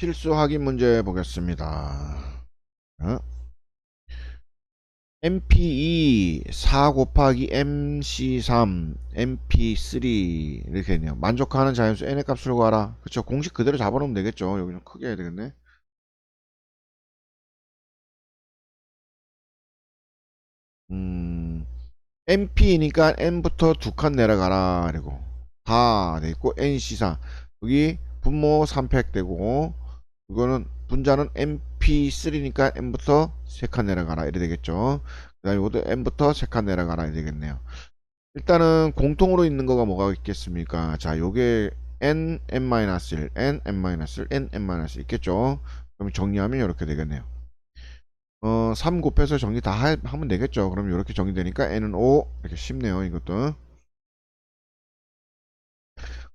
필수 확인 문제 보겠습니다. 어? MP2 4 곱하기 MC3 MP3 이렇게 있네요. 만족하는 자연수 n의 값을 구하라. 그쵸, 공식 그대로 잡아놓으면 되겠죠. 여기 좀 크게 해야 되겠네. MP니까 n부터 두 칸 내려가라. 그리고 다 돼있고 NC4 여기 분모 3팩 되고 이거는 분자는 MP3니까 n부터 세 칸 내려가라 이래 되겠죠. 그 다음에 이것도 n부터 세 칸 내려가라 이래 되겠네요. 일단은 공통으로 있는 거가 뭐가 있겠습니까? 자, 요게 n, n-1, n, n-1, n, n-1 있겠죠. 그럼 정리하면 이렇게 되겠네요. 3 곱해서 정리 다 하면 되겠죠. 그럼 이렇게 정리되니까 n은 5 이렇게 쉽네요. 이것도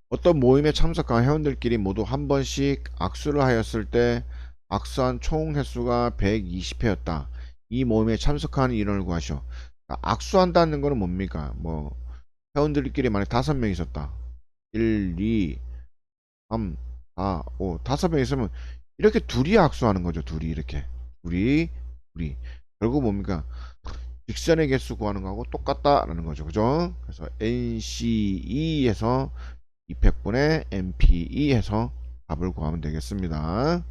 어떤 모임에 참석한 회원들끼리 모두 한 번씩 악수를 하였을 때 악수한 총 횟수가 120회였다. 이 모임에 참석하는 인원을 구하시오. 악수한다는 거는 뭡니까? 뭐 회원들끼리 만약 5명 있었다. 1, 2, 3, 4, 5 5명 있으면 이렇게 둘이 악수하는 거죠. 둘이 이렇게 둘이 결국 뭡니까? 직선의 개수 구하는 거하고 똑같다라는 거죠. 그죠? 그래서 NCE에서 200분의 MPE 해서 답을 구하면 되겠습니다.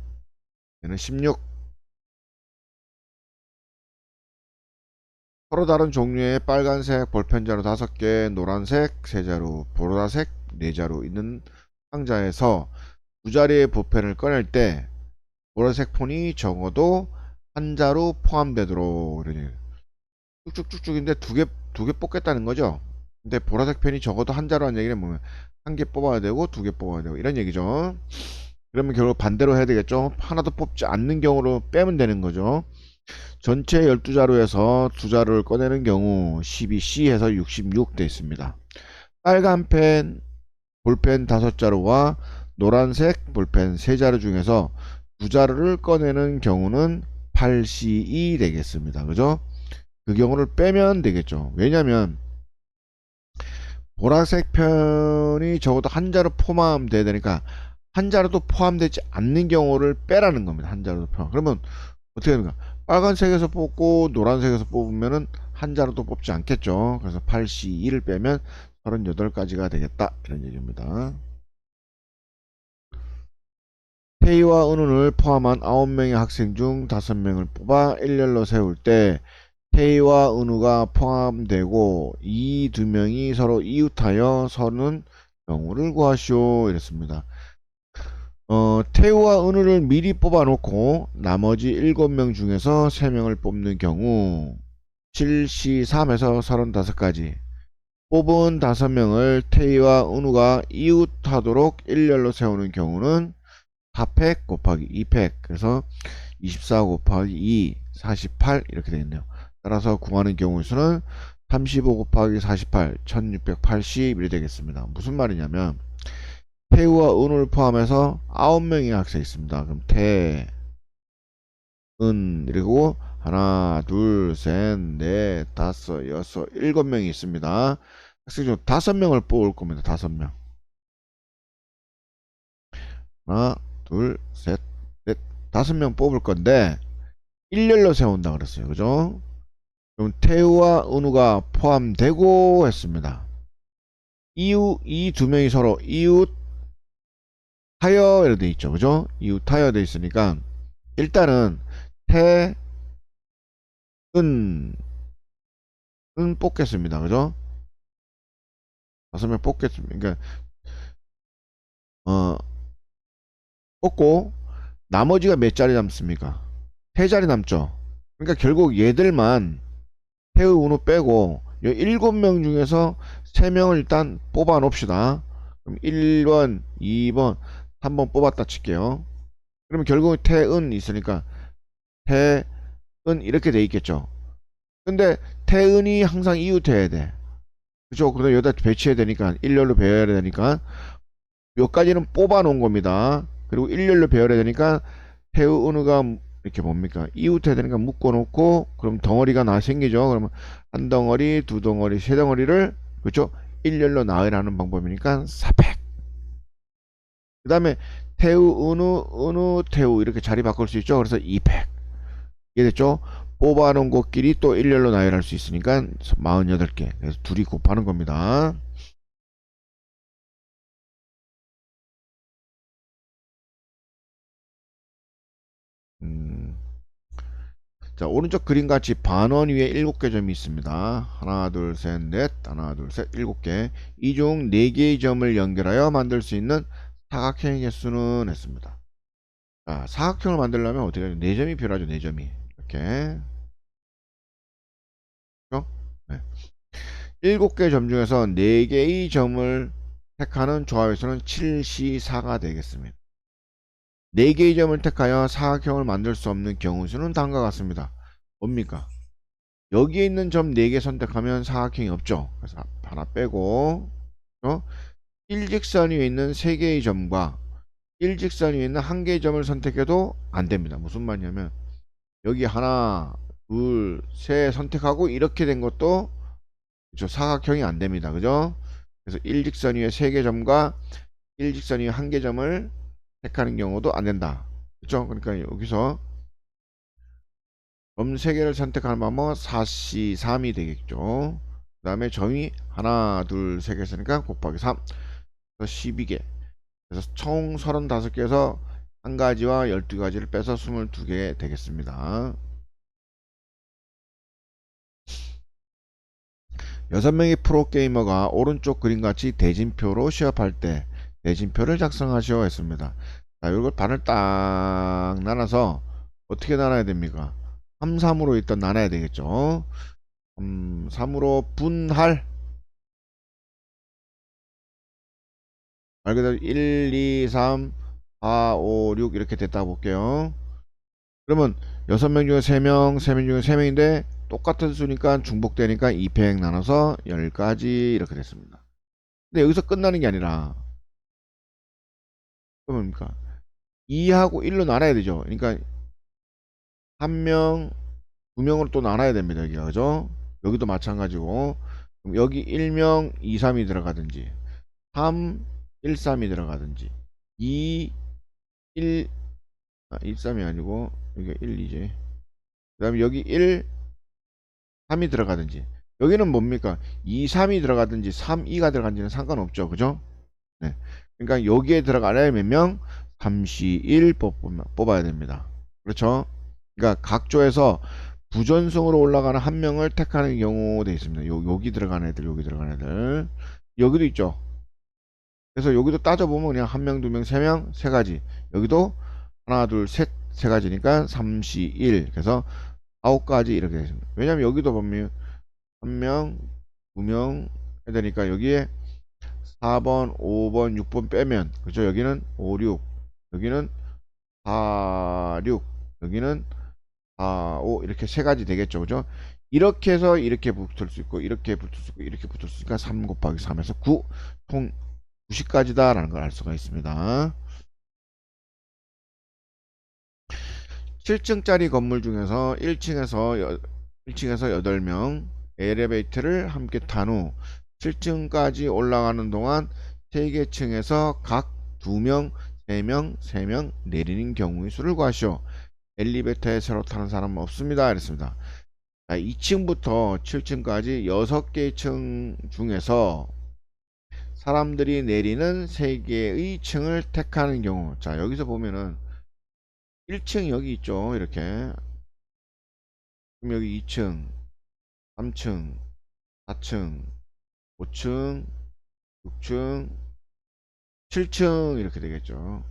얘는 16. 서로 다른 종류의 빨간색 볼펜자루 5개, 노란색 3자루, 보라색 4자루 있는 상자에서 두 자리의 볼펜을 꺼낼 때 보라색 폰이 적어도 한 자루 포함되도록 이러니 쭉쭉쭉쭉인데 두 개 뽑겠다는 거죠. 근데 보라색 펜이 적어도 한 자루라는 얘기는 뭐냐면 한 개 뽑아야 되고 두 개 뽑아야 되고 이런 얘기죠. 그러면 결국 반대로 해야 되겠죠. 하나도 뽑지 않는 경우로 빼면 되는 거죠. 전체 12자루에서 두 자루를 꺼내는 경우 12C에서 66 돼 있습니다. 빨간 펜 볼펜 5자루와 노란색 볼펜 3자루 중에서 두 자루를 꺼내는 경우는 8C2 되겠습니다. 그죠? 그 경우를 빼면 되겠죠. 왜냐면 보라색 편이 적어도 한 자루 포함돼야 되니까 한 자루도 포함되지 않는 경우를 빼라는 겁니다. 한 자루도 포함. 그러면 어떻게 됩니까? 빨간색에서 뽑고 노란색에서 뽑으면은 한 자루도 뽑지 않겠죠. 그래서 8C2를 빼면 38가지가 되겠다. 이런 얘기입니다. 태희와 은우를 포함한 9명의 학생 중 5명을 뽑아 일렬로 세울 때 태희와 은우가 포함되고 이 두 명이 서로 이웃하여 서는 경우를 구하시오. 이랬습니다. 태우와 은우를 미리 뽑아놓고 나머지 7명 중에서 3명을 뽑는 경우 7C3에서 35가지 뽑은 5명을 태희와 은우가 이웃하도록 일렬로 세우는 경우는 4팩 곱하기 2팩 그래서 24 곱하기 2 48 이렇게 되겠네요. 따라서 구하는 경우의 수는 35 곱하기 48 1680 이렇게 되겠습니다. 무슨 말이냐면 태우와 은우를 포함해서 9명의 학생이 있습니다. 그럼 태, 은, 그리고 하나, 둘, 셋, 넷, 다섯, 여섯, 7명이 있습니다. 학생 중 5명을 뽑을 겁니다. 5명. 하나, 둘, 셋, 넷, 5명 뽑을 건데 일렬로 세운다 그랬어요. 그죠? 그럼 태우와 은우가 포함되고 했습니다. 이 두 명이 서로 이웃 타여 이렇게 돼 있죠. 그죠? 이웃 타여 돼 있으니까 일단은 태, 은, 뽑겠습니다. 그죠? 5명 뽑겠습니다. 그러니까, 어, 뽑고, 나머지가 몇 자리 남습니까? 3자리 남죠? 그러니까 결국 얘들만, 태우, 운우 빼고, 7명 중에서 3명을 일단 뽑아 놓읍시다. 그럼 1번, 2번, 3번 뽑았다 칠게요. 그러면 결국 태은 있으니까, 태은 이렇게 돼 있겠죠? 근데 태은이 항상 이웃해야 돼. 그죠? 그다음 여기다 배치해야 되니까 일렬로 배열해야 되니까 여기까지는 뽑아 놓은 겁니다. 그리고 일렬로 배열해야 되니까 태우 은우가 이렇게 뭡니까? 이웃해야 되니까 묶어 놓고 그럼 덩어리가 생기죠. 그러면 한 덩어리, 두 덩어리, 세 덩어리를 그렇죠? 일렬로 나열하는 방법이니까 4팩. 그 다음에 태우, 은우, 태우 이렇게 자리 바꿀 수 있죠. 그래서 200. 이해됐죠? 뽑아놓은 곳끼리 또 일렬로 나열할 수 있으니까 48개. 그래서 둘이 곱하는 겁니다. 음, 자, 오른쪽 그림같이 반원 위에 7개 점이 있습니다. 하나, 둘, 셋, 넷. 하나, 둘, 셋, 7개. 이 중 4개의 점을 연결하여 만들 수 있는 사각형의 개수는 했습니다. 자, 사각형을 만들려면 어떻게 하죠? 4점이 필요하죠. 4점이. 이렇게. 그렇죠? 네. 7개 점 중에서 4개의 점을 택하는 조합의 수는 7C4가 되겠습니다. 4개의 점을 택하여 사각형을 만들 수 없는 경우 수는 다음과 같습니다. 뭡니까? 여기에 있는 점 4개 선택하면 사각형이 없죠. 그래서 하나 빼고 일직선 위에 있는 3개의 점과 일직선 위에 있는 1개의 점을 선택해도 안 됩니다. 무슨 말이냐면 여기 하나, 둘, 셋 선택하고 이렇게 된 것도 그죠? 사각형이 안 됩니다. 그죠? 그래서 일직선 위에 3개 점과 일직선 위에 1개 점을 택하는 경우도 안 된다. 그렇죠? 그러니까 여기서 점 3개를 선택하는 방법은 4C 3이 되겠죠. 그 다음에 점이 하나, 둘, 세 개 있으니까 곱하기 3. 그래서 12개. 그래서 총 35개에서 한 가지와 12가지를 빼서 22개 되겠습니다. 6명의 프로게이머가 오른쪽 그림같이 대진표로 시합할 때 대진표를 작성하시오 했습니다. 자, 이걸 반을 딱 나눠서 어떻게 나눠야 됩니까? 3, 3으로 일단 나눠야 되겠죠. 3으로 분할. 말 그대로 1, 2, 3, 4, 5, 6 이렇게 됐다고 볼게요. 그러면 6명 중에 3명, 3명 중에 3명인데 똑같은 수니까 중복되니까 2팩 나눠서 10가지 이렇게 됐습니다. 근데 여기서 끝나는 게 아니라 뭡니까? 2하고 1로 나눠야 되죠. 그러니까 한 명, 두 명으로 또 나눠야 됩니다. 여기가 그죠? 여기도 마찬가지고 그럼 여기 1명 2, 3이 들어가든지 3, 1, 3이 들어가든지 2, 1, 1, 3이 아니고 여기가 1, 2지. 그 다음에 여기 1, 3이 들어가든지 여기는 뭡니까? 2, 3이 들어가든지 3, 2가 들어간지는 상관없죠. 그죠? 네. 그러니까 여기에 들어가려면 몇 명? 31 뽑아야 됩니다. 그렇죠? 그러니까 각 조에서 부전승으로 올라가는 한 명을 택하는 경우 되어 있습니다. 여기 들어가는 애들, 여기 들어가는 애들. 여기도 있죠. 그래서 여기도 따져보면 그냥 한 명, 두 명, 세 명, 세 가지. 여기도 하나, 둘, 셋, 세 가지니까 31. 그래서 9가지 이렇게 되어 있습니다. 왜냐면 여기도 보면 한 명, 두 명 해야 되니까 여기에 4번, 5번, 6번 빼면 그죠? 여기는 5, 6. 여기는 4, 6. 여기는 4, 5 이렇게 세 가지 되겠죠. 그죠? 이렇게 해서 이렇게 붙을 수 있고 이렇게 붙을 수 있고 이렇게 붙을 수 있으니까 3 곱하기 3에서 9. 총 90가지다라는 걸 알 수가 있습니다. 7층짜리 건물 중에서 1층에서 8명 엘리베이터를 함께 탄 후 7층까지 올라가는 동안 3개 층에서 각 2명, 3명, 3명 내리는 경우의 수를 구하시오. 엘리베이터에 새로 타는 사람은 없습니다. 이랬습니다. 2층부터 7층까지 6개의 층 중에서 사람들이 내리는 3개의 층을 택하는 경우. 자, 여기서 보면은 1층 여기 있죠. 이렇게. 그럼 여기 2층, 3층, 4층, 5층, 6층, 7층 이렇게 되겠죠.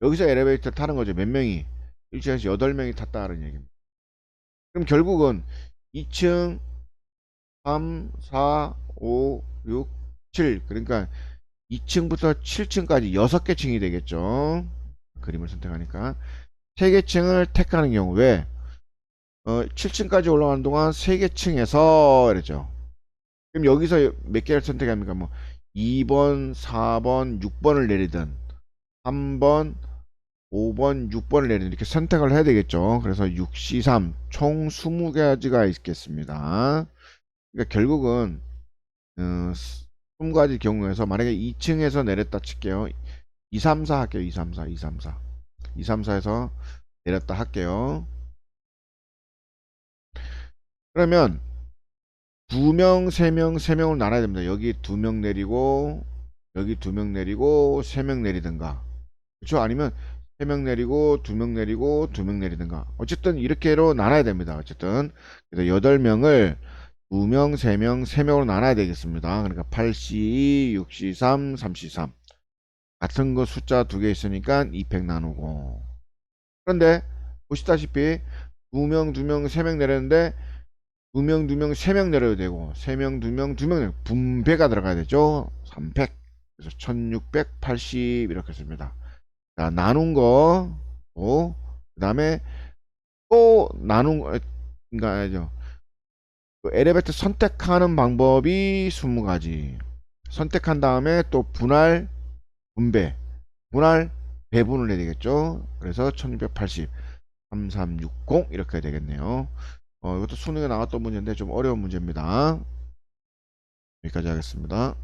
여기서 엘리베이터 타는 거죠. 몇 명이? 1층에서 8명이 탔다는 얘기입니다. 그럼 결국은 2층, 3, 4, 5, 6, 7. 그러니까 2층부터 7층까지 6개 층이 되겠죠. 그림을 선택하니까. 3개 층을 택하는 경우 왜? 7층까지 올라가는 동안 3개 층에서 이랬죠. 그럼 여기서 몇 개를 선택합니까? 뭐 2번, 4번, 6번을 내리든 3번, 5번, 6번을 내리든 이렇게 선택을 해야 되겠죠. 그래서 6C3 총 20가지가 있겠습니다. 그러니까 결국은 20가지 경우에서 만약에 2층에서 내렸다 칠게요. 2, 3, 4 할게요. 2, 3, 4, 2, 3, 4. 2, 3, 4에서 내렸다 할게요. 그러면 2명, 3명, 3명을 나눠야 됩니다. 여기 2명 내리고 여기 2명 내리고 3명 내리든가. 그렇죠? 아니면 3명 내리고 2명 내리고 2명 내리든가. 어쨌든 이렇게로 나눠야 됩니다. 어쨌든 그래서 8명을 2명, 3명, 3명으로 나눠야 되겠습니다. 그러니까 8C2, 6C3, 3C3 같은 거 숫자 2개 있으니까 2팩 나누고. 그런데 보시다시피 2명, 2명, 3명 내렸는데 2명, 2명, 3명 내려야 되고 3명, 2명, 2명 내려 분배가 들어가야 되죠. 3팩. 그래서 1680 이렇게 씁니다. 자, 나눈 거, 그 다음에 또 나눈 거, 그러니까 알죠. 엘리베이터 선택하는 방법이 20가지. 선택한 다음에 또 분할, 분배, 분할, 배분을 해야 되겠죠. 그래서 1680, 3360 이렇게 되겠네요. 이것도 수능에 나왔던 문제인데 좀 어려운 문제입니다. 여기까지 하겠습니다.